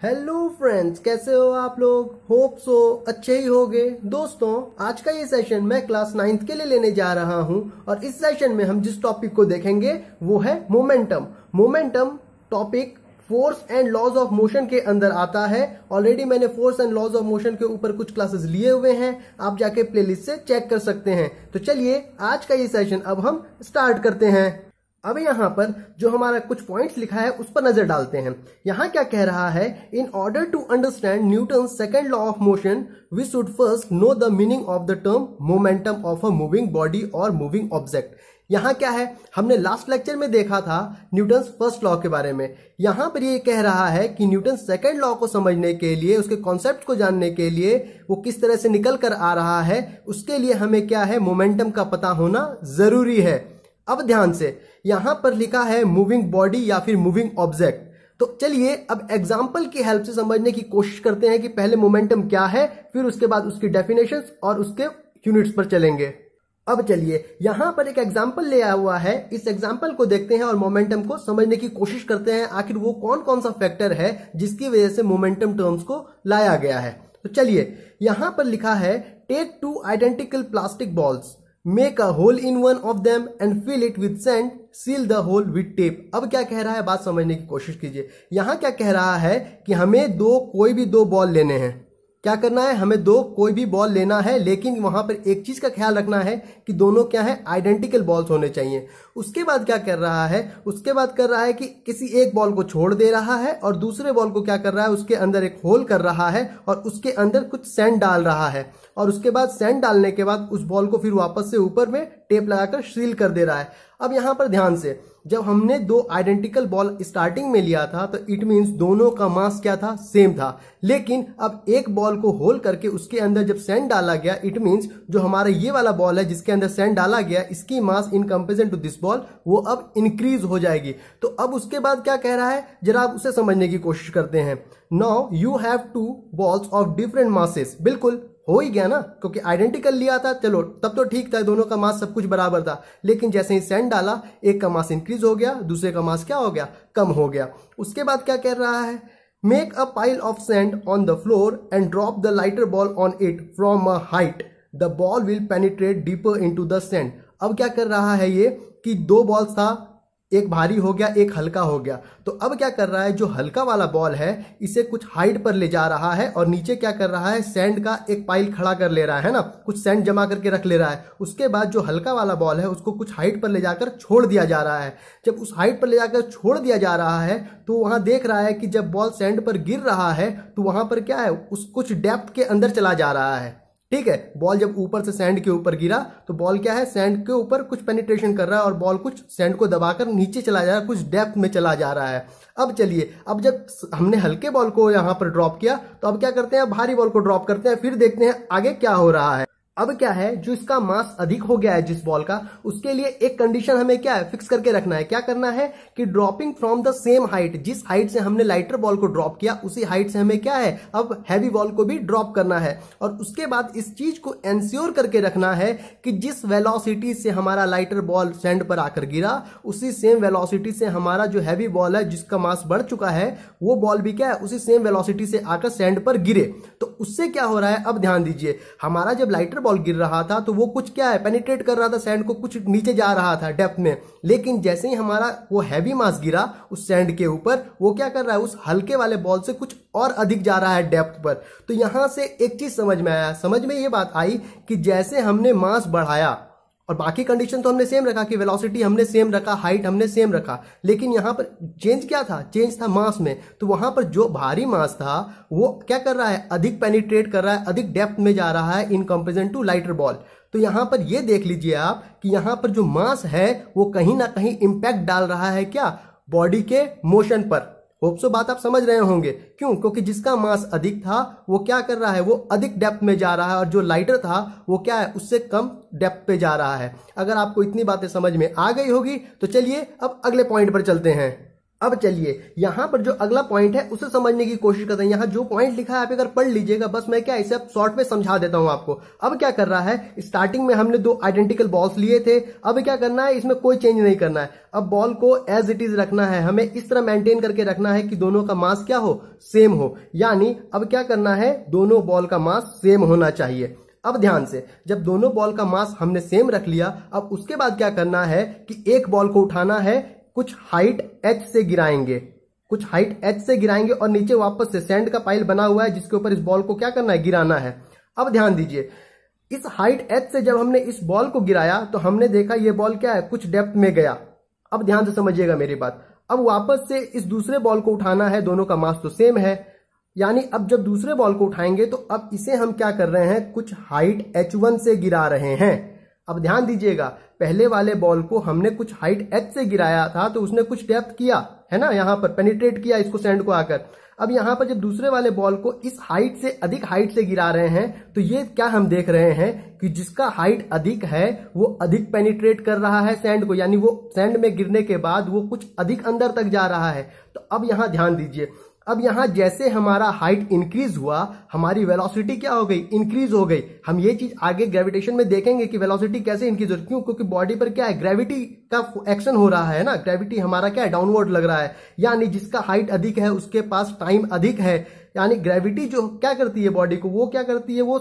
Hello friends, कैसे हो आप लोग। होप सो अच्छे ही होगे। दोस्तों, आज का ये सेशन मैं क्लास 9th के लिए लेने जा रहा हूं और इस सेशन में हम जिस टॉपिक को देखेंगे वो है momentum. Momentum topic force and laws of motion के अंदर आता है। ऑलरेडी मैंने force and laws of motion के ऊपर कुछ क्लासेस लिए हुए हैं, आप जाके प्लेलिस्ट से चेक कर सकते हैं। तो चलिए आज का ये सेशन अब हम स्टार्ट करते हैं। अब यहाँ पर जो हमारा कुछ पॉइंट्स लिखा है उस पर नजर डालते हैं। यहाँ क्या कह रहा है, in order to understand Newton second law of motion we should first know the meaning of the term momentum of a moving body और मूविंग ऑब्जेक्ट। यहाँ क्या है, हमने लास्ट लेक्चर में देखा था न्यूटन फर्स्ट लॉ के बारे में। यहाँ पर ये कह रहा है कि न्यूटन सेकेंड लॉ को समझने के लिए, उसके कॉन्सेप्ट को जानने के लिए, वो किस तरह से निकल कर आ रहा है, उसके लिए हमें क्या है, मोमेंटम का पता होना जरूरी है। अब ध्यान से, यहां पर लिखा है मूविंग बॉडी या फिर मूविंग ऑब्जेक्ट। तो चलिए अब एग्जांपल की हेल्प से समझने की कोशिश करते हैं कि पहले मोमेंटम क्या है, फिर उसके बाद उसकी डेफिनेशंस और उसके यूनिट्स पर चलेंगे। अब चलिए यहां पर एक एग्जांपल ले आया हुआ है, इस एग्जांपल को देखते हैं और मोमेंटम को समझने की कोशिश करते हैं आखिर वो कौन कौन सा फैक्टर है जिसकी वजह से मोमेंटम टर्म्स को लाया गया है। तो चलिए यहां पर लिखा है, take 2 identical plastic balls, make a hole in one of them and fill it with sand, seal the hole with tape. अब क्या कह रहा है, बात समझने की कोशिश कीजिए। यहां क्या कह रहा है कि हमें कोई भी दो बॉल लेने हैं। क्या करना है, हमें कोई भी बॉल लेना है, लेकिन वहां पर एक चीज का ख्याल रखना है कि दोनों क्या है, आइडेंटिकल बॉल्स होने चाहिए। उसके बाद क्या कर रहा है, उसके बाद कर रहा है कि किसी एक बॉल को छोड़ दे रहा है और दूसरे बॉल को क्या कर रहा है, उसके अंदर एक होल कर रहा है और उसके अंदर कुछ सैंड डाल रहा है और उसके बाद सैंड डालने के बाद उस बॉल को फिर वापस से ऊपर में टेप लगाकर सील कर दे रहा है। अब यहां पर ध्यान से, जब हमने दो आइडेंटिकल बॉल स्टार्टिंग में लिया था तो इट मींस दोनों का मास क्या था, सेम था। लेकिन अब एक बॉल को होल करके उसके अंदर जब सैंड डाला गया, इट मींस जो हमारा ये वाला बॉल है जिसके अंदर सैंड डाला गया, इसकी mass in comparison to this ball वो अब इंक्रीज हो जाएगी। तो अब उसके बाद क्या कह रहा है, जरा आप उसे समझने की कोशिश करते हैं। Now you have 2 balls of different masses. बिल्कुल हो ही गया ना, क्योंकि आइडेंटिकल लिया था, चलो तब तो ठीक था, दोनों का मास सब कुछ बराबर था। लेकिन जैसे ही सैंड डाला, एक का मास इंक्रीज हो गया, दूसरे का मास क्या हो गया, कम हो गया। उसके बाद क्या कह रहा है, make a pile of sand on the floor and drop the lighter ball on it from a height, the ball will penetrate deeper into the sand. अब क्या कर रहा है ये कि दो बॉल्स था, एक भारी हो गया, एक हल्का हो गया। तो अब क्या कर रहा है, जो हल्का वाला बॉल है इसे कुछ हाइट पर ले जा रहा है और नीचे क्या कर रहा है, सैंड का एक पाइल खड़ा कर ले रहा है ना, कुछ सैंड जमा करके रख ले रहा है। उसके बाद जो हल्का वाला बॉल है उसको कुछ हाइट पर ले जाकर छोड़ दिया जा रहा है। जब उस हाइट पर ले जाकर छोड़ दिया जा रहा है तो वहां देख रहा है कि जब बॉल सैंड पर गिर रहा है तो वहां पर क्या है, उस कुछ डेप्थ के अंदर चला जा रहा है। ठीक है, बॉल जब ऊपर से सैंड के ऊपर गिरा तो बॉल क्या है, सैंड के ऊपर कुछ पेनिट्रेशन कर रहा है और बॉल कुछ सैंड को दबाकर नीचे चला जा रहा है, कुछ डेप्थ में चला जा रहा है। अब चलिए, अब जब हमने हल्के बॉल को यहां पर ड्रॉप किया तो अब क्या करते हैं, भारी बॉल को ड्रॉप करते हैं, फिर देखते हैं आगे क्या हो रहा है। अब क्या है, जो इसका मास अधिक हो गया है जिस बॉल का, उसके लिए एक कंडीशन हमें क्या है, फिक्स करके रखना है। क्या करना है कि dropping from the same height, जिस हाइट से हमने लाइटर बॉल को ड्रॉप किया उसी हाइट से हमें क्या है, अब हैवी बॉल को भी ड्रॉप करना है। और उसके बाद इस चीज को एंश्योर करके रखना है कि जिस वेलोसिटी से हमारा लाइटर बॉल सैंड पर आकर गिरा, उसी सेम वेलोसिटी से हमारा जो हैवी बॉल है जिसका मास बढ़ चुका है, वो बॉल भी क्या है, उसी सेम वेलोसिटी से आकर सैंड पर गिरे। तो उससे क्या हो रहा है, अब ध्यान दीजिए, हमारा जब लाइटर बॉल गिर रहा था तो वो कुछ क्या है, पेनिट्रेट कर रहा था सैंड को, कुछ नीचे जा रहा था डेप्थ में। लेकिन जैसे ही हमारा वो हैवी मास गिरा उस सैंड के ऊपर, वो क्या कर रहा है, उस हल्के वाले बॉल से कुछ और अधिक जा रहा है डेप्थ पर। तो यहां से एक चीज समझ में आया, समझ में ये बात आई कि जैसे हमने मास बढ़ाया और बाकी कंडीशन तो हमने सेम रखा कि वेलोसिटी हमने सेम रखा, हाइट हमने सेम रखा, लेकिन यहां पर चेंज क्या था, चेंज था मास में। तो वहां पर जो भारी मास था वो क्या कर रहा है, अधिक पेनिट्रेट कर रहा है, अधिक डेप्थ में जा रहा है in comparison to lighter ball. तो यहां पर ये देख लीजिए आप कि यहां पर जो मास है वो कहीं ना कहीं इंपैक्ट डाल रहा है क्या, बॉडी के मोशन पर। होप सो बात आप समझ रहे होंगे। क्यों, क्योंकि जिसका मास अधिक था वो क्या कर रहा है, वो अधिक डेप्थ में जा रहा है और जो लाइटर था वो क्या है, उससे कम डेप्थ पे जा रहा है। अगर आपको इतनी बातें समझ में आ गई होगी तो चलिए अब अगले पॉइंट पर चलते हैं। अब चलिए यहां पर जो अगला पॉइंट है उसे समझने की कोशिश करते हैं। यहां जो पॉइंट लिखा है आप अगर पढ़ लीजिएगा, बस मैं क्या इसे शॉर्ट में समझा देता हूं आपको। अब क्या कर रहा है, स्टार्टिंग में हमने दो आइडेंटिकल बॉल्स लिए थे, अब क्या करना है, इसमें कोई चेंज नहीं करना है। अब बॉल को एज इट इज रखना है, हमें इस तरह मेंटेन करके रखना है कि दोनों का मास क्या हो, सेम हो। यानी अब क्या करना है, दोनों बॉल का मास सेम होना चाहिए। अब ध्यान से, जब दोनों बॉल का मास हमने सेम रख लिया, अब उसके बाद क्या करना है कि एक बॉल को उठाना है, कुछ हाइट h से गिराएंगे, कुछ हाइट h से गिराएंगे और नीचे वापस से सैंड का पाइल बना हुआ है जिसके ऊपर इस बॉल को क्या करना है, गिराना है। अब ध्यान दीजिए, इस हाइट h से जब हमने इस बॉल को गिराया तो हमने देखा ये बॉल क्या है, कुछ डेप्थ में गया। अब ध्यान से समझिएगा मेरी बात। अब वापस से इस दूसरे बॉल को उठाना है, दोनों का मास तो सेम है, यानी अब जब दूसरे बॉल को उठाएंगे तो अब इसे हम क्या कर रहे हैं, कुछ हाइट h1 से गिरा रहे हैं। अब ध्यान दीजिएगा, पहले वाले बॉल को हमने कुछ हाइट h से गिराया था तो उसने कुछ डेप्थ किया है ना, यहां पर पेनिट्रेट किया इसको सैंड को आकर। अब यहां पर जब दूसरे वाले बॉल को इस हाइट से अधिक हाइट से गिरा रहे हैं तो ये क्या हम देख रहे हैं कि जिसका हाइट अधिक है वो अधिक पेनिट्रेट कर रहा है सैंड को, यानी वो सैंड में गिरने के बाद वो कुछ अधिक अंदर तक जा रहा है। तो अब यहां ध्यान दीजिए, अब यहां जैसे हमारा हाइट इंक्रीज हुआ, हमारी वेलोसिटी क्या हो गई, इंक्रीज हो गई। हम ये चीज आगे ग्रेविटेशन में देखेंगे कि वेलोसिटी कैसे इंक्रीज हो रही है। क्यों? क्योंकि बॉडी पर क्या है, ग्रेविटी का एक्शन हो रहा है ना, ग्रेविटी हमारा क्या है, डाउनवर्ड लग रहा है। यानी जिसका हाइट अधिक है उसके पास टाइम अधिक है। यानी ग्रेविटी जो क्या करती है बॉडी को, वो क्या करती है, वो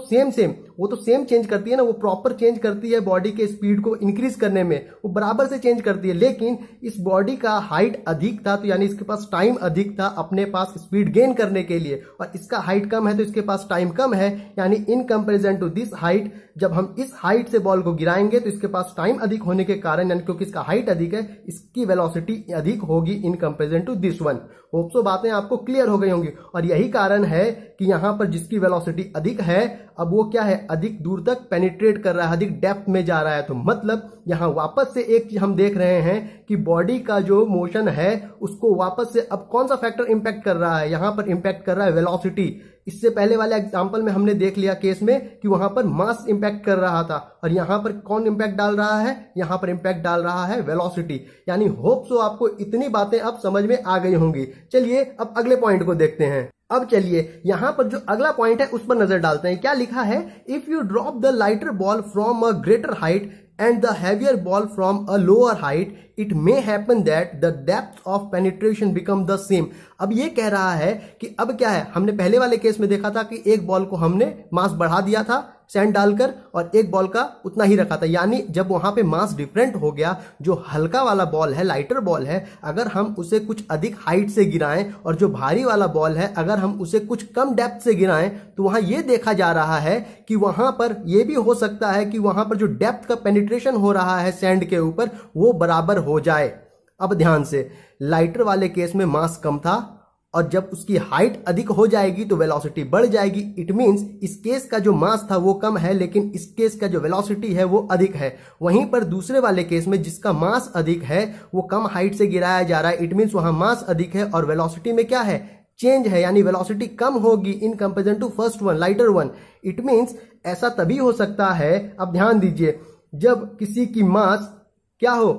वो तो सेम चेंज करती है ना, वो प्रॉपर चेंज करती है बॉडी के स्पीड को इंक्रीज करने में, वो बराबर से चेंज करती है। लेकिन इस बॉडी का हाइट अधिक था तो यानी इसके पास टाइम अधिक था अपने पास स्पीड गेन करने के लिए, और इसका हाइट कम है तो इसके पास टाइम कम है। यानी in comparison to this height, जब हम इस हाइट से बॉल को गिराएंगे तो इसके पास टाइम अधिक होने के कारण, यानी क्योंकि इसका हाइट अधिक है, इसकी वेलोसिटी अधिक होगी in comparison to this one. Hope so बातें आपको क्लियर हो गई होंगी। और यही कारण है कि यहां पर जिसकी वेलोसिटी अधिक है, अब वो क्या है, अधिक दूर तक पेनिट्रेट कर रहा है, अधिक डेप्थ में जा रहा है। तो मतलब यहां वापस से एक चीज हम देख रहे हैं कि बॉडी का जो मोशन है उसको वापस से अब कौन सा फैक्टर इंपैक्ट कर रहा है, यहां पर इंपैक्ट कर रहा है वेलोसिटी। इससे पहले वाले एग्जांपल में हमने देख लिया केस में कि वहां पर मास इंपैक्ट कर रहा था, और यहां पर कौन इंपैक्ट डाल रहा है, यहां पर इंपैक्ट डाल रहा है वेलोसिटी। यानी होप सो आपको इतनी बातें अब समझ में आ गई होंगी। चलिए अब अगले पॉइंट को देखते हैं। अब चलिए यहां पर जो अगला पॉइंट है उस पर नजर डालते हैं। क्या लिखा है, if you drop the lighter ball from a greater height and the heavier ball from a lower height, it may happen that the depth of penetration become the same। अब ये कह रहा है कि अब क्या है, हमने पहले वाले केस में देखा था कि एक बॉल को हमने मास बढ़ा दिया था सैंड डालकर और एक बॉल का उतना ही रखा था। यानी जब वहां पे मास डिफरेंट हो गया, जो हल्का वाला बॉल है, लाइटर बॉल है, अगर हम उसे कुछ अधिक हाइट से गिराएं, और जो भारी वाला बॉल है अगर हम उसे कुछ कम डेप्थ से गिराएं, तो वहां यह देखा जा रहा है कि वहां पर यह भी हो सकता है कि वहां पर जो डेप्थ का पेनिट्रेशन हो रहा है सैंड के ऊपर वो बराबर हो जाए। अब ध्यान से, लाइटर वाले केस में मास कम था और जब उसकी हाइट अधिक हो जाएगी तो वेलोसिटी बढ़ जाएगी। इट मींस इस केस का जो मास था वो कम है, लेकिन इस केस का जो वेलोसिटी है वो अधिक है। वहीं पर दूसरे वाले केस में जिसका मास अधिक है वो कम हाइट से गिराया जा रहा है। इट मींस वहां मास अधिक है और वेलोसिटी में क्या है, चेंज है, यानी वेलोसिटी कम होगी in comparison to first one, lighter one. It means ऐसा तभी हो सकता है, अब ध्यान दीजिए, जब किसी की मास क्या हो,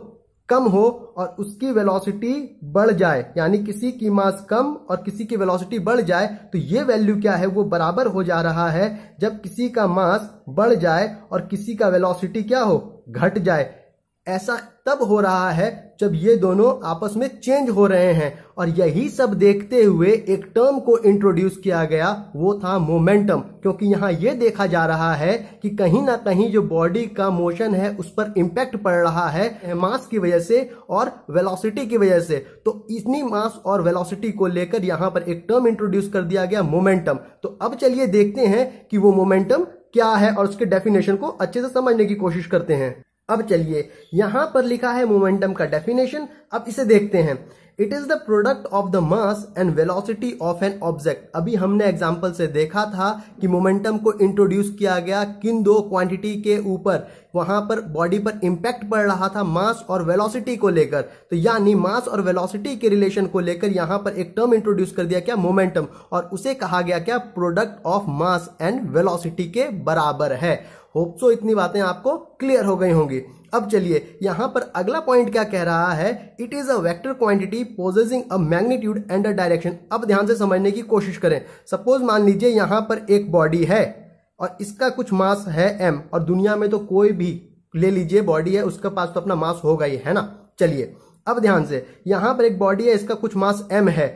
कम हो और उसकी वेलोसिटी बढ़ जाए, यानी किसी की मास कम और किसी की वेलोसिटी बढ़ जाए, तो ये वैल्यू क्या है, वो बराबर हो जा रहा है जब किसी का मास बढ़ जाए और किसी का वेलोसिटी क्या हो, घट जाए। ऐसा तब हो रहा है जब ये दोनों आपस में चेंज हो रहे हैं। और यही सब देखते हुए एक टर्म को इंट्रोड्यूस किया गया, वो था मोमेंटम। क्योंकि यहां ये देखा जा रहा है कि कहीं ना कहीं जो बॉडी का मोशन है उस पर इंपैक्ट पड़ रहा है मास की वजह से और वेलोसिटी की वजह से। तो इतनी मास और वेलोसिटी को लेकर यहां पर एक टर्म इंट्रोड्यूस कर दिया गया, मोमेंटम। तो अब चलिए देखते हैं कि वो मोमेंटम क्या है और उसके डेफिनेशन को अच्छे से समझने की कोशिश करते हैं। अब चलिए यहां पर लिखा है मोमेंटम का डेफिनेशन, अब इसे देखते हैं। It is the product of the mass and velocity of an object. अभी हमने एग्जांपल से देखा था कि मोमेंटम को इंट्रोड्यूस किया गया किन दो क्वांटिटी के ऊपर, वहां पर बॉडी पर इंपैक्ट पड़ रहा था मास और वेलोसिटी को लेकर। तो यानी मास और वेलोसिटी के रिलेशन को लेकर यहां पर एक टर्म इंट्रोड्यूस कर दिया क्या, मोमेंटम, और उसे कहा गया क्या, product of mass and velocity के बराबर है। होप सो इतनी बातें आपको क्लियर हो गई होंगी। अब चलिए यहां पर अगला पॉइंट क्या कह रहा है, it is a vector quantity possessing a magnitude and a direction. अब ध्यान से समझने की कोशिश करें। सपोज मान लीजिए यहां पर एक बॉडी है और इसका कुछ मास है m, और दुनिया में तो कोई भी ले लीजिए बॉडी है, उसके पास तो अपना मास होगा ही, है ना। चलिए अब ध्यान से, यहां पर एक बॉडी है, इसका कुछ मास m है।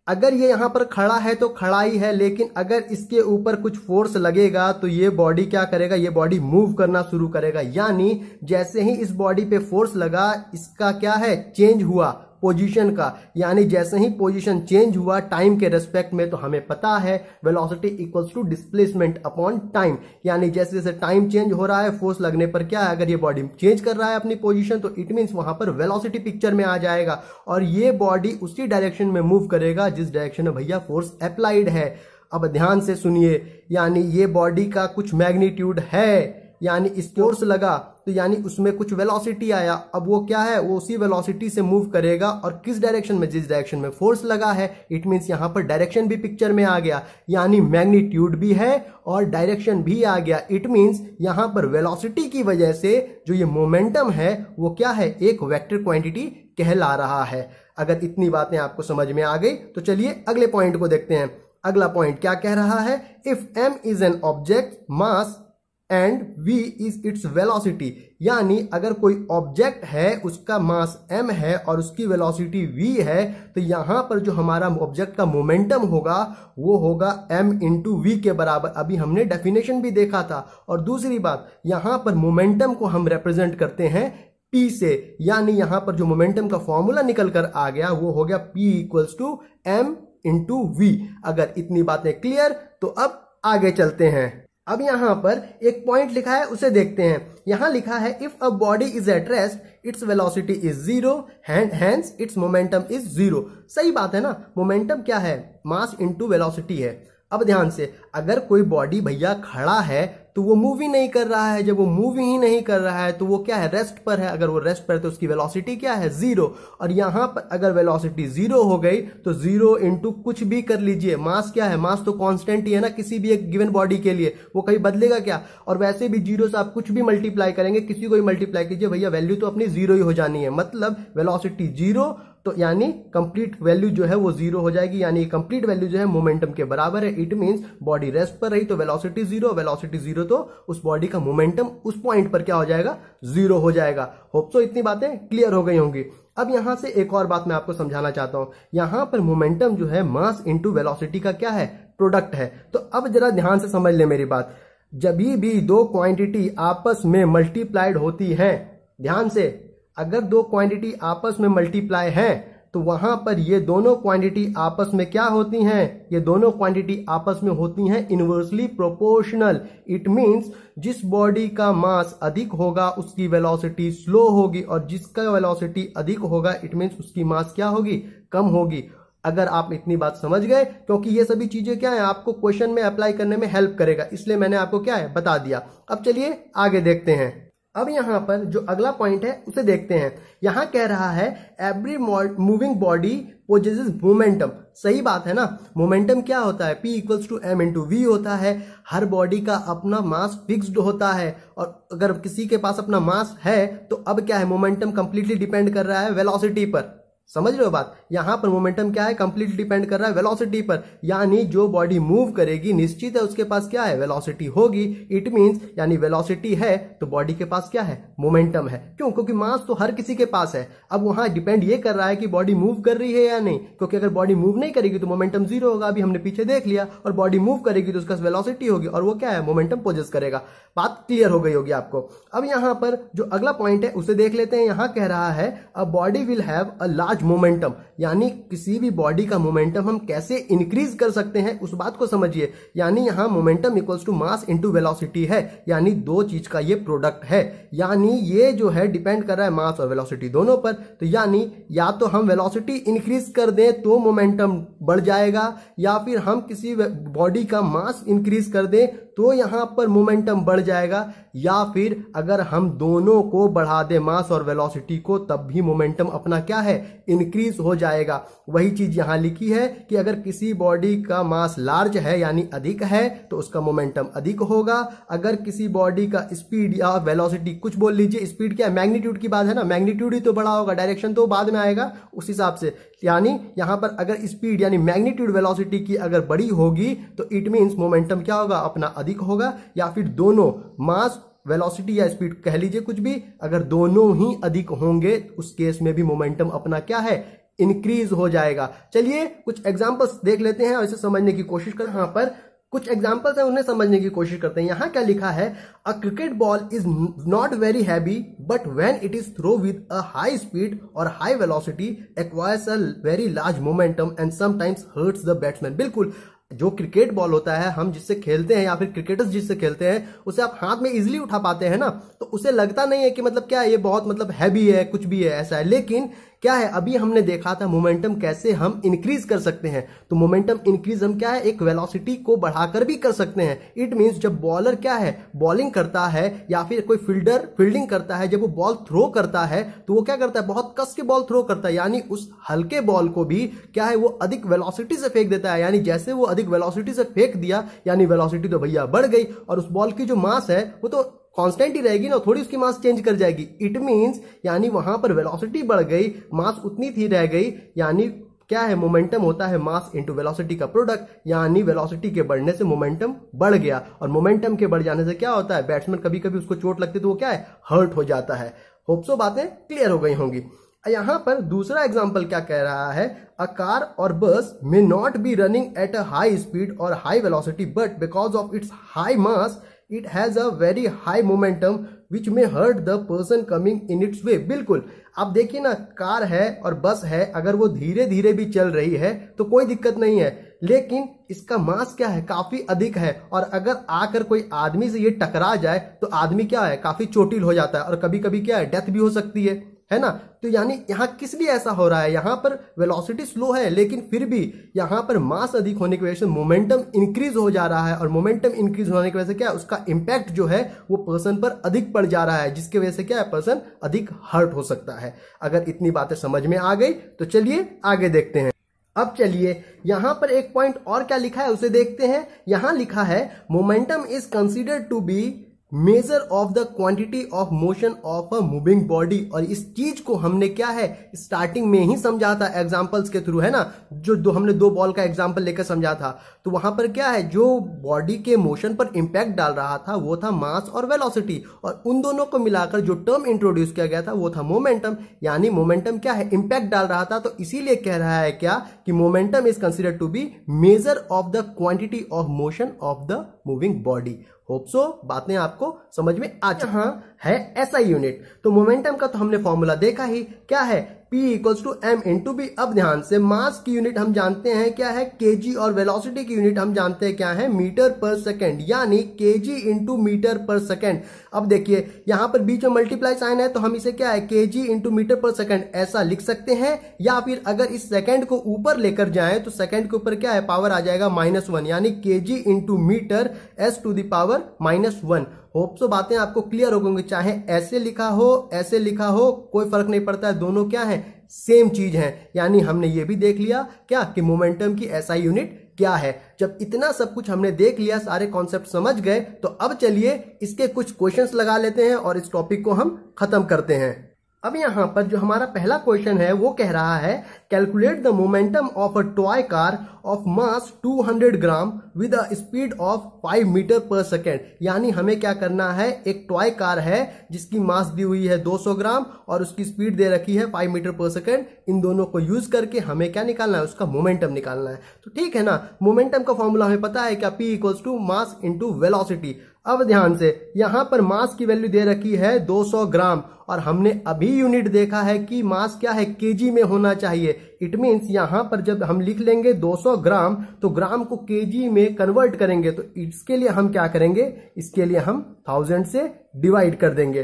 अगर ये यहां पर खड़ा है तो खड़ा ही है, लेकिन अगर इसके ऊपर कुछ फोर्स लगेगा तो ये बॉडी क्या करेगा, ये बॉडी मूव करना शुरू करेगा। यानी जैसे ही इस बॉडी पे फोर्स लगा, इसका क्या है, चेंज हुआ पोजीशन का। यानी जैसे ही पोजीशन चेंज हुआ टाइम के रेस्पेक्ट में, तो हमें पता है velocity equals to displacement upon time. यानी जैसे जैसे टाइम चेंज हो रहा है, फोर्स लगने पर क्या है, अगर ये बॉडी चेंज कर रहा है अपनी पोजीशन, तो इट मींस वहां पर वेलोसिटी पिक्चर में आ जाएगा और ये बॉडी उसी डायरेक्शन में मूव करेगा जिस डायरेक्शन में भैया फोर्स अप्लाइड है। अब ध्यान से सुनिए, यानी ये बॉडी का कुछ मैग्नीट्यूड है, यानी इस फोर्स लगा तो यानी उसमें कुछ वेलोसिटी आया। अब वो क्या है, वो उसी वेलोसिटी से मूव करेगा और किस डायरेक्शन में, जिस डायरेक्शन में फोर्स लगा है। इट मींस यहां पर डायरेक्शन भी पिक्चर में आ गया, यानी मैग्नीट्यूड भी है और डायरेक्शन भी आ गया। इट मींस यहां पर वेलोसिटी की वजह से जो ये मोमेंटम है वो क्या है, एक वेक्टर क्वांटिटी कहला रहा है। अगर इतनी बातें आपको समझ में आ गई तो चलिए अगले पॉइंट को देखते हैं। अगला पॉइंट क्या कह रहा है, if m is an object mass and v is its velocity. यानी अगर कोई ऑब्जेक्ट है, उसका मास m है और उसकी वेलोसिटी v है, तो यहां पर जो हमारा ऑब्जेक्ट का मोमेंटम होगा वो होगा m इंटू v के बराबर। अभी हमने डेफिनेशन भी देखा था। और दूसरी बात, यहां पर मोमेंटम को हम रिप्रेजेंट करते हैं p से, यानी यहां पर जो मोमेंटम का फॉर्मूला निकल कर आ गया वो हो गया p equals to m into v। अगर इतनी बातें क्लियर, तो अब आगे चलते हैं। अब यहां पर एक पॉइंट लिखा है, उसे देखते हैं। यहां लिखा है, if a body is at rest its velocity is zero hence its momentum is zero. सही बात है ना, मोमेंटम क्या है, मास इंटू वेलोसिटी है। अब ध्यान से, अगर कोई बॉडी भैया खड़ा है तो वो मूव ही नहीं कर रहा है। जब वो मूव ही नहीं कर रहा है तो वो क्या है, रेस्ट पर है। अगर वो रेस्ट पर है तो उसकी वेलोसिटी क्या है, जीरो। और यहां पर अगर वेलोसिटी जीरो हो गई तो जीरो इंटू कुछ भी कर लीजिए, मास क्या है, मास तो कांस्टेंट ही है ना किसी भी एक गिवन बॉडी के लिए, वो कभी बदलेगा क्या। और वैसे भी जीरो से आप कुछ भी मल्टीप्लाई करेंगे, किसी को भी मल्टीप्लाई कीजिए भैया, वैल्यू तो अपनी जीरो ही हो जानी है। मतलब वेलोसिटी जीरो, तो यानी कंप्लीट वैल्यू जो है वो जीरो हो जाएगी, यानी कंप्लीट वैल्यू जो है मोमेंटम के बराबर है। इट मींस बॉडी रेस्ट पर रही तो वेलोसिटी जीरो, तो उस बॉडी का मोमेंटम उस पॉइंट पर क्या हो जाएगा, जीरो हो जाएगा। होप सो इतनी बातें क्लियर हो गई होंगी। अब यहां से एक और बात मैं आपको समझाना चाहता हूं। यहां पर मोमेंटम जो है मास इंटू वेलोसिटी का क्या है, प्रोडक्ट है। तो अब जरा ध्यान से समझ ले मेरी बात, जब भी दो क्वांटिटी आपस में मल्टीप्लाइड होती हैं, ध्यान से, अगर दो क्वांटिटी आपस में मल्टीप्लाई हैं तो वहां पर ये दोनों क्वांटिटी आपस में क्या होती हैं, ये दोनों क्वांटिटी आपस में होती हैं इनवर्सली प्रोपोर्शनल। इट मींस जिस बॉडी का मास अधिक होगा उसकी वेलोसिटी स्लो होगी, और जिसका वेलोसिटी अधिक होगा इट मींस उसकी मास क्या होगी, कम होगी। अगर आप इतनी बात समझ गए, क्योंकि ये सभी चीजें क्या है आपको क्वेश्चन में अप्लाई करने में हेल्प करेगा, इसलिए मैंने आपको क्या है बता दिया। अब चलिए आगे देखते हैं। अब यहां पर जो अगला पॉइंट है उसे देखते हैं। यहां कह रहा है every moving body possesses momentum. सही बात है ना, मोमेंटम क्या होता है, P equals to m into v होता है। हर बॉडी का अपना मास फिक्स्ड होता है, और अगर किसी के पास अपना मास है तो अब क्या है, मोमेंटम कंप्लीटली डिपेंड कर रहा है वेलोसिटी पर। समझ रहे हो बात, यहां पर मोमेंटम क्या है, कंप्लीटली डिपेंड कर रहा है वेलोसिटी पर। यानी जो बॉडी मूव करेगी निश्चित है उसके पास क्या है, वेलोसिटी होगी। इट मींस यानी वेलोसिटी है तो बॉडी के पास क्या है, मोमेंटम है। क्यों, क्योंकि मास तो हर किसी के पास है। अब वहां डिपेंड ये कर रहा है कि बॉडी मूव कर रही है या नहीं, क्योंकि अगर बॉडी मूव नहीं करेगी तो मोमेंटम जीरो होगा, अभी हमने पीछे देख लिया। और बॉडी मूव करेगी तो उसका वेलोसिटी होगी और वो क्या है, मोमेंटम पोजेस करेगा। बात क्लियर हो गई होगी आपको। अब यहां पर जो अगला पॉइंट है उसे देख लेते हैं। यहां कह रहा है a body will have a large momentum, यानी किसी भी बॉडी का मोमेंटम हम कैसे इंक्रीज कर सकते हैं उस बात को समझिए। यानी यहां momentum equals to mass into velocity है, यानी दो चीज का ये प्रोडक्ट है। यानी ये जो है डिपेंड कर रहा है मास और वेलोसिटी दोनों पर। तो यानी या तो हम वेलोसिटी इंक्रीज कर दें तो मोमेंटम बढ़ जाएगा, या फिर हम किसी बॉडी का मास इंक्रीज कर दें तो यहां पर मोमेंटम बढ़ जाएगा, या फिर अगर हम दोनों को बढ़ा दें मास और वेलोसिटी को, तब भी मोमेंटम अपना क्या है, इंक्रीज हो जाएगा। वही चीज यहां लिखी है कि अगर किसी बॉडी का मास लार्ज है यानी अधिक है तो उसका मोमेंटम अधिक होगा। अगर किसी बॉडी का स्पीड या वेलोसिटी, कुछ बोल लीजिए, स्पीड क्या है, मैग्नीट्यूड की बात है ना, मैग्नीट्यूड ही तो बड़ा होगा, डायरेक्शन तो बाद में आएगा उस हिसाब से। यानी यहां पर अगर स्पीड यानी मैग्नीट्यूड वेलोसिटी की अगर बड़ी होगी तो इट मींस मोमेंटम क्या होगा, अपना अधिक होगा। या फिर दोनों मास वेलोसिटी या स्पीड कह लीजिए कुछ भी, अगर दोनों ही अधिक होंगे उस केस में भी मोमेंटम अपना क्या है, इंक्रीज हो जाएगा। चलिए कुछ एग्जांपल्स देख लेते हैं और इसे समझने की कोशिश करें। यहां पर कुछ एग्जांपल्स हैं, उन्हें समझने की कोशिश करते हैं। यहां क्या लिखा है, a cricket ball is not very heavy but when it is throw with a high speed और high velocity acquires a very large momentum and sometimes hurts the batsman. बिल्कुल, जो क्रिकेट बॉल होता है, हम जिससे खेलते हैं या फिर क्रिकेटर्स जिससे खेलते हैं, उसे आप हाथ में इजीली उठा पाते हैं ना, तो उसे लगता नहीं है कि मतलब क्या है, ये बहुत मतलब हैवी है, कुछ भी है ऐसा है। लेकिन क्या है, अभी हमने देखा था मोमेंटम कैसे हम इंक्रीज कर सकते हैं। तो मोमेंटम इंक्रीज हम क्या है, एक वेलोसिटी को बढ़ाकर भी कर सकते हैं। इट मींस जब बॉलर क्या है, बॉलिंग करता है या फिर कोई फील्डर फील्डिंग करता है, जब वो बॉल थ्रो करता है तो वो क्या करता है, बहुत कस के बॉल थ्रो करता है, यानी उस हल्के बॉल को भी क्या है, वो अधिक वेलोसिटी से फेंक देता है। यानी जैसे वो अधिक वेलोसिटी से फेंक दिया, यानी वेलोसिटी तो भैया बढ़ गई, और उस बॉल की जो मास है वो तो कांस्टेंट ही रहेगी ना, थोड़ी उसकी मास चेंज कर जाएगी। इट मींस यानी वहां पर वेलोसिटी बढ़ गई, मास उतनी थी रह गई। यानी क्या है, मोमेंटम होता है मास इनटू वेलोसिटी का प्रोडक्ट, यानी वेलोसिटी के बढ़ने से मोमेंटम बढ़ गया, और मोमेंटम के बढ़ जाने से क्या होता है, बैट्समैन कभी कभी उसको चोट लगती है तो वो क्या है, हर्ट हो जाता है। होप सो बातें क्लियर हो गई होंगी। यहां पर दूसरा एग्जांपल क्या कह रहा है, अ car or bus may not be running at a high speed और high velocity but because of its high mass it has a very high momentum which may hurt the person coming in its way. बिल्कुल, आप देखिए ना, car है और बस है, अगर वो धीरे धीरे भी चल रही है तो कोई दिक्कत नहीं है, लेकिन इसका मास क्या है, काफी अधिक है, और अगर आकर कोई आदमी से ये टकरा जाए तो आदमी क्या है, काफी चोटिल हो जाता है, और कभी कभी क्या है, डेथ भी हो सकती है ना। तो यानी यहां किस लिए ऐसा हो रहा है, यहां पर वेलोसिटी स्लो है लेकिन फिर भी यहां पर मास अधिक होने की वजह से मोमेंटम इंक्रीज हो जा रहा है, और मोमेंटम इंक्रीज होने की वजह से क्या है, उसका इंपैक्ट जो है वो पर्सन पर अधिक पड़ जा रहा है, जिसकी वजह से क्या है, पर्सन अधिक हर्ट हो सकता है। अगर इतनी बातें समझ में आ गई तो चलिए आगे देखते हैं। अब चलिए यहां पर एक पॉइंट और क्या लिखा है उसे देखते हैं। यहां लिखा है, momentum is considered to be measure of the quantity of motion of a moving body. और इस चीज को हमने क्या है, स्टार्टिंग में ही समझा था एग्जांपल्स के थ्रू, है ना, जो हमने दो बॉल का एग्जांपल लेकर समझा था। तो वहां पर क्या है, जो बॉडी के मोशन पर इंपैक्ट डाल रहा था वो था मास और वेलोसिटी, और उन दोनों को मिलाकर जो टर्म इंट्रोड्यूस किया गया था वो था मोमेंटम। यानी मोमेंटम क्या है, इंपैक्ट डाल रहा था, तो इसीलिए कह रहा है क्या कि momentum is considered to be measure of the quantity of motion of the moving body. Hope so बातें आपको समझ में आ चुकी है ऐसा यूनिट। तो मोमेंटम का तो हमने फॉर्मूला देखा ही, क्या है, P equals to m into b. अब ध्यान से, मास की यूनिट हम जानते हैं क्या है, केजी, और वेलोसिटी की यूनिट हम जानते हैं क्या है, मीटर पर सेकेंड, यानी kg into metre per second. अब देखिए यहां पर बीच में मल्टीप्लाई साइन है, तो हम इसे क्या है, KG into metre per second ऐसा लिख सकते हैं, या फिर अगर इस सेकेंड को ऊपर लेकर जाएं तो सेकेंड के ऊपर क्या है, पावर आ जाएगा -1, यानी kg into metre s to the power -1। Hope so बातें आपको क्लियर हो गई, चाहे ऐसे लिखा हो ऐसे लिखा हो कोई फर्क नहीं पड़ता है, दोनों क्या है, सेम चीज है। यानी हमने ये भी देख लिया क्या कि मोमेंटम की एसआई यूनिट क्या है। जब इतना सब कुछ हमने देख लिया, सारे कॉन्सेप्ट समझ गए, तो अब चलिए इसके कुछ क्वेश्चंस लगा लेते हैं और इस टॉपिक को हम खत्म करते हैं। अब यहां पर जो हमारा पहला क्वेश्चन है वो कह रहा है, calculate the momentum of a toy car of mass 200 gram with a speed of 5 metre per second. यानी हमें क्या करना है, एक टॉय कार है जिसकी मास दी हुई है 200 ग्राम और उसकी स्पीड दे रखी है 5 मीटर पर सेकेंड। इन दोनों को यूज करके हमें क्या निकालना है, उसका मोमेंटम निकालना है। तो ठीक है ना, मोमेंटम का फॉर्मूला हमें पता है क्या, P equals to mass into velocity. अब ध्यान से, यहां पर मास की वैल्यू दे रखी है 200 ग्राम, और हमने अभी यूनिट देखा है कि मास क्या है, केजी में होना चाहिए। इट मींस यहां पर जब हम लिख लेंगे 200 ग्राम तो ग्राम को केजी में कन्वर्ट करेंगे, तो इसके लिए हम क्या करेंगे, इसके लिए हम 1000 से डिवाइड कर देंगे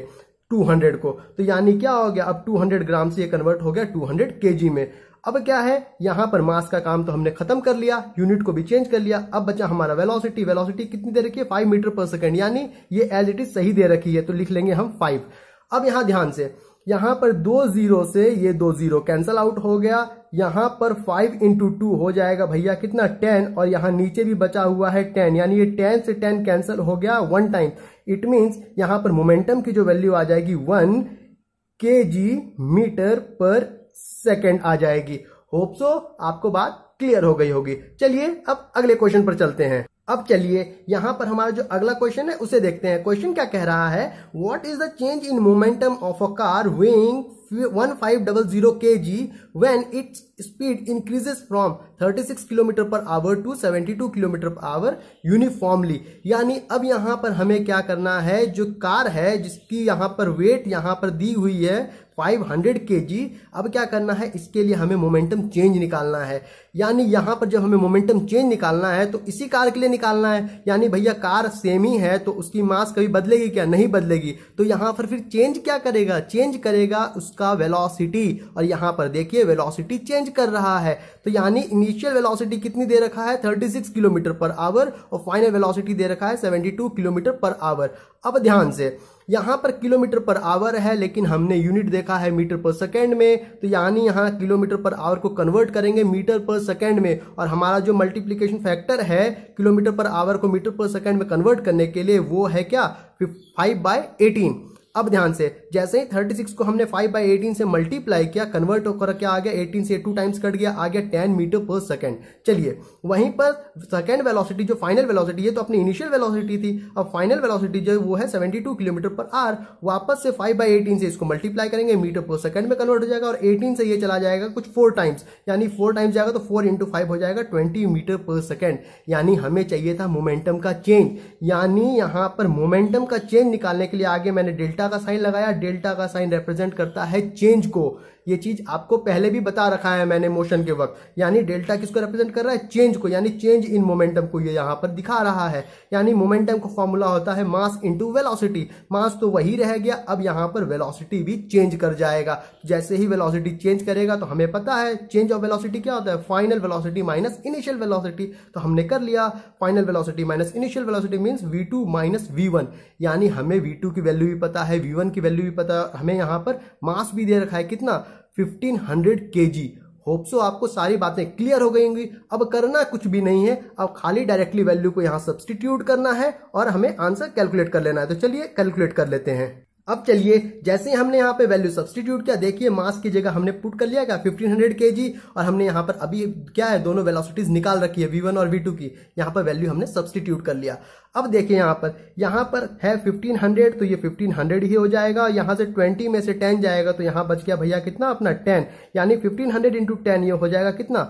200 को। तो यानी क्या हो गया, अब 200 ग्राम से ये कन्वर्ट हो गया 200 केजी में। अब क्या है, यहां पर मास का काम तो हमने खत्म कर लिया, यूनिट को भी चेंज कर लिया। अब बचा हमारा वेलोसिटी। वेलोसिटी कितनी दे रखी है, 5 मीटर पर सेकेंड, यानी ये एज इट इज सही दे रखी है, तो लिख लेंगे हम 5। अब यहां ध्यान से, यहां पर 2 जीरो से ये 2 जीरो कैंसल आउट हो गया। यहां पर 5 इंटू 2 हो जाएगा भैया कितना, 10, और यहां नीचे भी बचा हुआ है 10, यानी ये 10 से 10 कैंसल हो गया 1 टाइम। इट मींस यहां पर मोमेंटम की जो वैल्यू आ जाएगी 1 kg मीटर पर सेकेंड आ जाएगी। होप सो आपको बात क्लियर हो गई होगी। चलिए अब अगले क्वेश्चन पर चलते हैं। अब चलिए यहां पर हमारा जो अगला क्वेश्चन है उसे देखते हैं। क्वेश्चन क्या कह रहा है, what is the change in momentum of a car weighing 1500 kg when its speed increases from 36 km per hour to 72 km per hour uniformly। यानी अब यहां पर हमें क्या करना है, जो कार है जिसकी यहां पर वेट यहां पर दी हुई है 500 kg, अब क्या करना है, इसके लिए हमें मोमेंटम चेंज निकालना है। यानी यहां पर जब हमें मोमेंटम चेंज निकालना है तो इसी कार के लिए निकालना है। यानी भैया कार सेम ही है तो उसकी मास कभी बदलेगी क्या, नहीं बदलेगी। तो यहां पर फिर चेंज क्या करेगा, चेंज करेगा उसका वेलोसिटी। और यहां पर देखिए वेलोसिटी चेंज कर रहा है, तो यानी इनिशियल वेलोसिटी कितनी दे रखा है 36 किलोमीटर पर आवर और फाइनल वेलोसिटी दे रखा है 72 किलोमीटर पर आवर। अब ध्यान से, यहां पर किलोमीटर पर आवर है लेकिन हमने यूनिट देखा है मीटर पर सेकेंड में, तो यानी यहां किलोमीटर पर आवर को कन्वर्ट करेंगे मीटर पर सेकेंड में, और हमारा जो मल्टीप्लिकेशन फैक्टर है किलोमीटर पर आवर को मीटर पर सेकेंड में कन्वर्ट करने के लिए वो है क्या, 5/18। अब ध्यान से, जैसे ही 36 को हमने 5/18 से मल्टीप्लाई किया, कन्वर्ट होकर क्या आ गया, 18 से 2 टाइम्स कट गया, आ गया 10 मीटर पर सेकेंड। चलिए वहीं पर सेकेंड वेलोसिटी जो फाइनल वेलोसिटी है तो अपनी इनिशियल वेलोसिटी थी, अब फाइनल वेलोसिटी जो वो है 72 किलोमीटर पर आवर। वापस से 5/18 से इसको मल्टीप्लाई करेंगे, मीटर पर सेकेंड में कन्वर्ट हो जाएगा, और 18 से ये चला जाएगा कुछ 4 टाइम्स, यानी 4 टाइम्स जाएगा तो 4 इंटू 5 हो जाएगा 20 मीटर पर सेकेंड। यानी हमें चाहिए था मोमेंटम का चेंज, यानी यहां पर मोमेंटम का चेंज निकालने के लिए आगे मैंने डेल्टा का साइन लगाया। डेल्टा का साइन रिप्रेजेंट करता है चेंज को, ये चीज आपको पहले भी बता रखा है मैंने मोशन के वक्त। यानी डेल्टा किसको रिप्रेजेंट कर रहा है, चेंज को, यानी चेंज इन मोमेंटम को ये यहां पर दिखा रहा है। यानी मोमेंटम का फॉर्मूला होता है मास इनटू वेलोसिटी। मास तो वही रह गया, अब यहां पर वेलोसिटी भी चेंज कर जाएगा। जैसे ही वेलोसिटी चेंज करेगा तो हमें पता है चेंज ऑफ वेलोसिटी क्या होता है, final velocity minus initial velocity. तो हमने कर लिया, final velocity minus initial velocity means v2 minus v1। यानी हमें v2 की वैल्यू भी पता है, v1 की वैल्यू भी पता है, हमें यहां पर मास भी दे रखा है कितना, 1500 kg। होप सो आपको सारी बातें क्लियर हो गई होंगी। अब करना कुछ भी नहीं है, अब खाली डायरेक्टली वैल्यू को यहां सब्स्टिट्यूट करना है और हमें आंसर कैलकुलेट कर लेना है। तो चलिए कैलकुलेट कर लेते हैं। अब चलिए, जैसे ही हमने यहाँ पे वैल्यू सब्स्टिट्यूट किया, देखिए मास की जगह हमने पुट कर लिया क्या 1500 kg, और हमने यहाँ पर अभी क्या है दोनों वेलोसिटीज निकाल रखी है v1 और v2 की, यहाँ पर वैल्यू हमने सब्स्टिट्यूट कर लिया। अब देखिए यहाँ पर है 1500, तो ये 1500 ही हो जाएगा। यहाँ से 20 में से 10 जाएगा तो यहाँ बच गया भैया कितना अपना 10, यानी 1500 इंटू 10 ये हो जाएगा कितना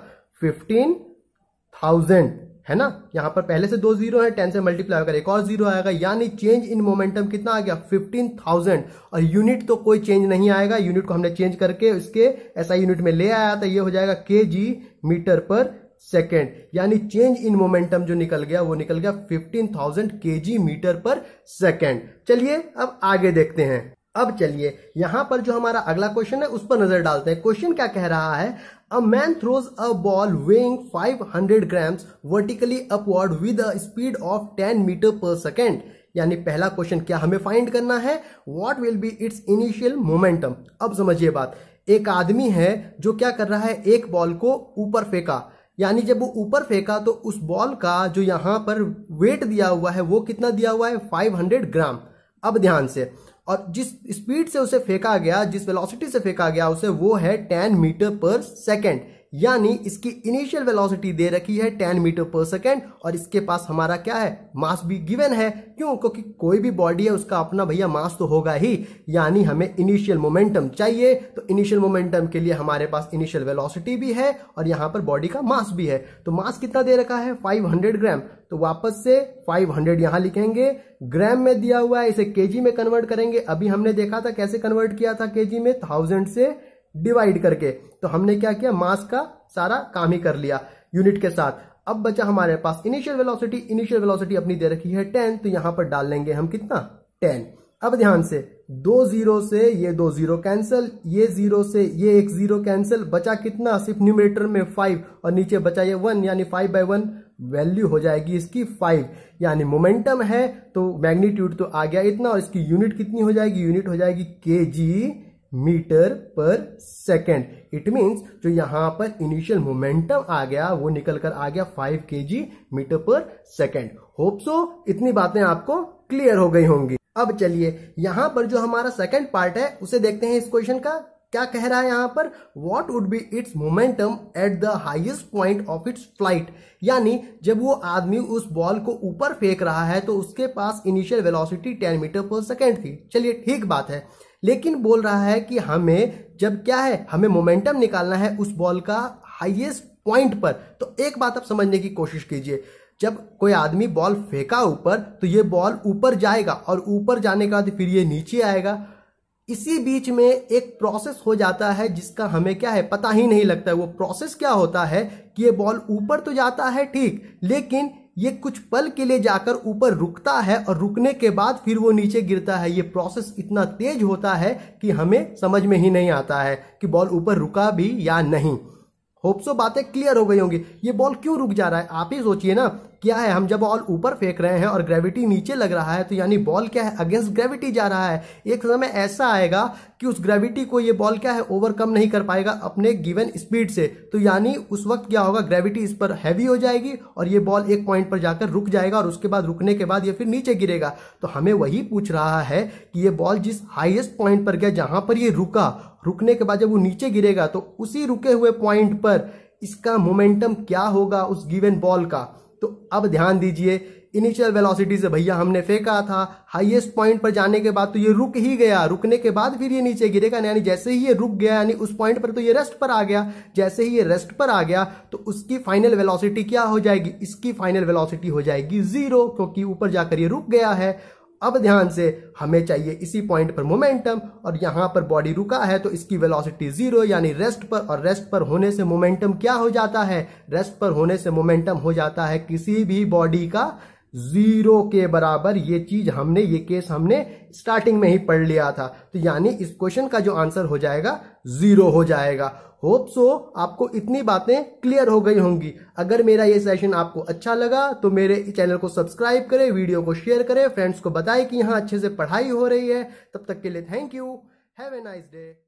15,000, है ना। यहां पर पहले से 2 जीरो है, 10 से मल्टीप्लाई होकर एक और जीरो आएगा, यानी चेंज इन मोमेंटम कितना आ गया 15,000। और यूनिट तो कोई चेंज नहीं आएगा, यूनिट को हमने चेंज करके इसके ऐसा यूनिट में ले आया था, ये हो जाएगा kg मीटर पर सेकेंड। यानी चेंज इन मोमेंटम जो निकल गया वो निकल गया 15,000 kg मीटर पर सेकेंड। चलिए अब आगे देखते हैं। अब चलिए यहां पर जो हमारा अगला क्वेश्चन है उस पर नजर डालते हैं। क्वेश्चन क्या कह रहा है, a man throws a ball weighing 500 grams vertically upward with a speed of 10 metre per second. यानी पहला क्वेश्चन क्या हमें फाइंड करना है, what will be its initial momentum. अब समझिए बात, एक आदमी है जो क्या कर रहा है, एक बॉल को ऊपर फेंका, यानी जब वो ऊपर फेंका तो उस बॉल का जो यहां पर वेट दिया हुआ है वो कितना दिया हुआ है 500 ग्राम। अब ध्यान से, और जिस स्पीड से उसे फेंका गया, जिस वेलोसिटी से फेंका गया उसे, वो है 10 मीटर पर सेकेंड। यानी इसकी इनिशियल वेलोसिटी दे रखी है 10 मीटर पर सेकेंड, और इसके पास हमारा क्या है, मास भी गिवन है। क्यों, क्योंकि कोई भी बॉडी है उसका अपना भैया मास तो होगा ही। यानी हमें इनिशियल मोमेंटम चाहिए, तो इनिशियल मोमेंटम के लिए हमारे पास इनिशियल वेलोसिटी भी है और यहां पर बॉडी का मास भी है। तो मास कितना दे रखा है 500 ग्राम, तो वापस से 500 यहां लिखेंगे, ग्राम में दिया हुआ है, इसे केजी में कन्वर्ट करेंगे। अभी हमने देखा था कैसे कन्वर्ट किया था केजी में, 1000 से डिवाइड करके। तो हमने क्या किया, मास का सारा काम ही कर लिया यूनिट के साथ। अब बचा हमारे पास इनिशियल वेलोसिटी। इनिशियल वेलोसिटी अपनी दे रखी है 10, तो यहां पर डाल लेंगे हम कितना 10। अब ध्यान से, 2 जीरो से ये 2 जीरो कैंसिल, ये 0 से ये 1 जीरो कैंसिल, बचा कितना, सिर्फ न्यूमरेटर में 5 और नीचे बचा ये 1, यानी 5/1 वैल्यू हो जाएगी इसकी 5। यानी मोमेंटम है तो मैग्नीट्यूड तो आ गया इतना, और इसकी यूनिट कितनी हो जाएगी, यूनिट हो जाएगी kg metre per second. It means जो यहां पर इनिशियल मोमेंटम आ गया वो निकल कर आ गया 5 kg metre per second. Hope so इतनी बातें आपको क्लियर हो गई होंगी। अब चलिए यहां पर जो हमारा सेकंड पार्ट है उसे देखते हैं। इस क्वेश्चन का क्या कह रहा है यहां पर, what would be it's momentum at the highest point of its flight. यानी जब वो आदमी उस बॉल को ऊपर फेंक रहा है तो उसके पास initial velocity 10 metre per second थी। चलिए ठीक बात है, लेकिन बोल रहा है कि हमें जब क्या है, हमें मोमेंटम निकालना है उस बॉल का हाईएस्ट पॉइंट पर। तो एक बात आप समझने की कोशिश कीजिए, जब कोई आदमी बॉल फेंका ऊपर तो ये बॉल ऊपर जाएगा और ऊपर जाने के बाद फिर ये नीचे आएगा। इसी बीच में एक प्रोसेस हो जाता है जिसका हमें क्या है पता ही नहीं लगता है। वो प्रोसेस क्या होता है कि ये बॉल ऊपर तो जाता है ठीक, लेकिन ये कुछ पल के लिए जाकर ऊपर रुकता है और रुकने के बाद फिर वो नीचे गिरता है। ये प्रोसेस इतना तेज होता है कि हमें समझ में ही नहीं आता है कि बॉल ऊपर रुका भी या नहीं। होप सो बातें क्लियर हो गई होंगी। ये बॉल क्यों रुक जा रहा है आप ही सोचिए ना। क्या है, हम जब बॉल ऊपर फेंक रहे हैं और ग्रेविटी नीचे लग रहा है तो यानी बॉल क्या है, अगेंस्ट ग्रेविटी जा रहा है। एक समय ऐसा आएगा कि उस ग्रेविटी को ये बॉल क्या है ओवरकम नहीं कर पाएगा अपने गिवन स्पीड से। तो यानी उस वक्त क्या होगा, ग्रेविटी इस पर हैवी हो जाएगी और ये बॉल एक पॉइंट पर जाकर रुक जाएगा और उसके बाद रुकने के बाद ये फिर नीचे गिरेगा। तो हमें वही पूछ रहा है कि ये बॉल जिस हाईएस्ट पॉइंट पर गया जहां पर ये रुका, रुकने के बाद जब वो नीचे गिरेगा तो उसी रुके हुए पॉइंट पर इसका मोमेंटम क्या होगा उस गिवन बॉल का। तो अब ध्यान दीजिए, इनिशियल वेलोसिटी से भैया हमने फेंका था, हाईएस्ट पॉइंट पर जाने के बाद तो ये रुक ही गया, रुकने के बाद फिर ये नीचे गिरेगा। यानी जैसे ही ये रुक गया यानी उस पॉइंट पर तो ये रेस्ट पर आ गया। जैसे ही ये रेस्ट पर आ गया तो उसकी फाइनल वेलोसिटी क्या हो जाएगी, इसकी फाइनल वेलोसिटी हो जाएगी 0, क्योंकि ऊपर जाकर ये रुक गया है। अब ध्यान से, हमें चाहिए इसी पॉइंट पर मोमेंटम और यहां पर बॉडी रुका है तो इसकी वेलोसिटी 0 यानी रेस्ट पर, और रेस्ट पर होने से मोमेंटम क्या हो जाता है, रेस्ट पर होने से मोमेंटम हो जाता है किसी भी बॉडी का 0 के बराबर। ये चीज हमने, ये केस हमने स्टार्टिंग में ही पढ़ लिया था। तो यानी इस क्वेश्चन का जो आंसर हो जाएगा 0 हो जाएगा। होप सो आपको इतनी बातें क्लियर हो गई होंगी। अगर मेरा ये सेशन आपको अच्छा लगा तो मेरे चैनल को सब्सक्राइब करें, वीडियो को शेयर करें, फ्रेंड्स को बताएं कि यहाँ अच्छे से पढ़ाई हो रही है। तब तक के लिए thank you, have a nice day.